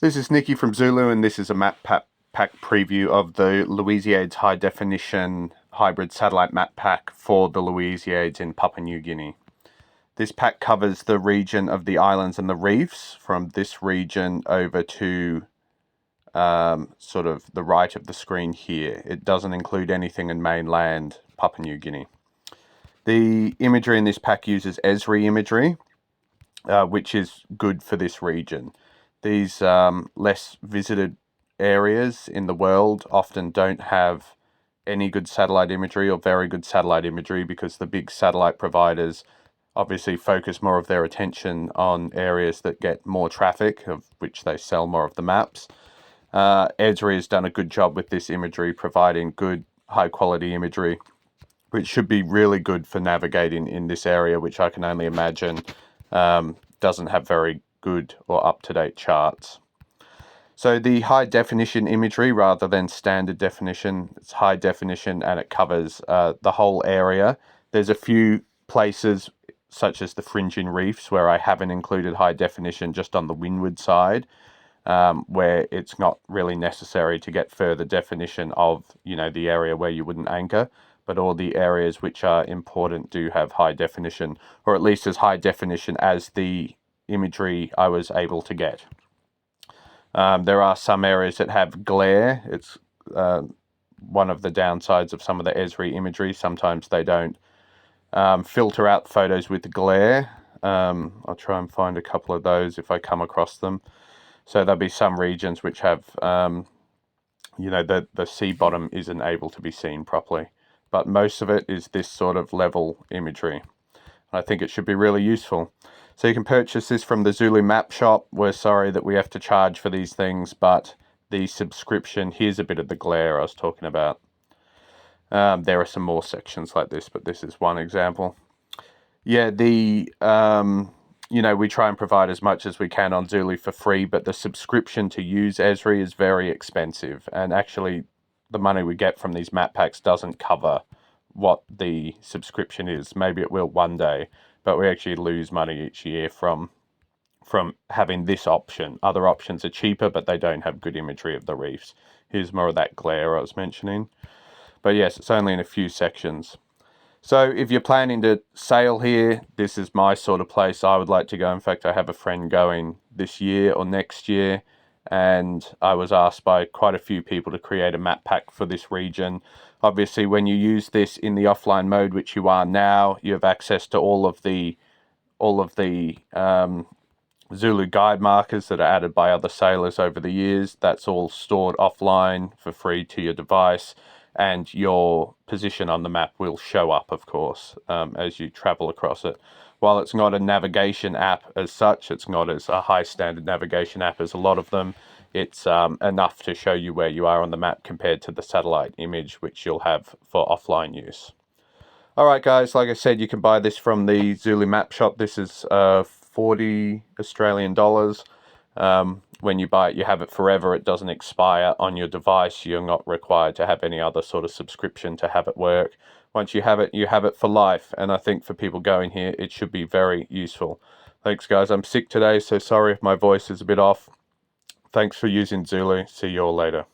This is Nikki from Zulu, and this is a map pack preview of the Louisiades high definition hybrid satellite map pack for the Louisiades in Papua New Guinea. This pack covers the region of the islands and the reefs from this region over to sort of the right of the screen here. It doesn't include anything in mainland Papua New Guinea. The imagery in this pack uses Esri imagery, which is good for this region. These less visited areas in the world often don't have any good satellite imagery or very good satellite imagery because the big satellite providers obviously focus more of their attention on areas that get more traffic, of which they sell more of the maps. Esri has done a good job with this imagery, providing good high quality imagery, which should be really good for navigating in this area, which I can only imagine doesn't have very good or up-to-date charts. So the high definition imagery rather than standard definition, it's high definition and it covers the whole area. There's a few places such as the fringing reefs where I haven't included high definition just on the windward side, where it's not really necessary to get further definition of, the area where you wouldn't anchor. But all the areas which are important do have high definition, or at least as high definition as the imagery I was able to get. There are some areas that have glare. It's one of the downsides of some of the Esri imagery. Sometimes they don't filter out photos with glare. I'll try and find a couple of those if I come across them. So there'll be some regions which have, the sea bottom isn't able to be seen properly. But most of it is this sort of level imagery. I think it should be really useful. So you can purchase this from the Zulu map shop. We're sorry that we have to charge for these things, but the subscription, here's a bit of the glare I was talking about. There are some more sections like this, but this is one example. Yeah, we try and provide as much as we can on Zulu for free, but the subscription to use Esri is very expensive. And actually, the money we get from these map packs doesn't cover what the subscription is. Maybe it will one day, but we actually lose money each year from having this option. Other options are cheaper, but they don't have good imagery of the reefs. Here's more of that glare I was mentioning. But yes, it's only in a few sections. So if you're planning to sail here, this is my sort of place I would like to go. In fact, I have a friend going this year or next year, and I was asked by quite a few people to create a map pack for this region. Obviously, when you use this in the offline mode, which you are now, you have access to all of the Zulu guide markers that are added by other sailors over the years. That's all stored offline for free to your device, and your position on the map will show up, of course, as you travel across it. While it's not a navigation app as such, it's not as a high standard navigation app as a lot of them, it's enough to show you where you are on the map compared to the satellite image, which you'll have for offline use. All right, guys, like I said, you can buy this from the Zulu map shop. This is 40 Australian dollars. When you buy it, you have it forever. It doesn't expire on your device. You're not required to have any other sort of subscription to have it work. Once you have it for life. And I think for people going here, it should be very useful. Thanks, guys. I'm sick today, so sorry if my voice is a bit off. Thanks for using Zulu. See you all later.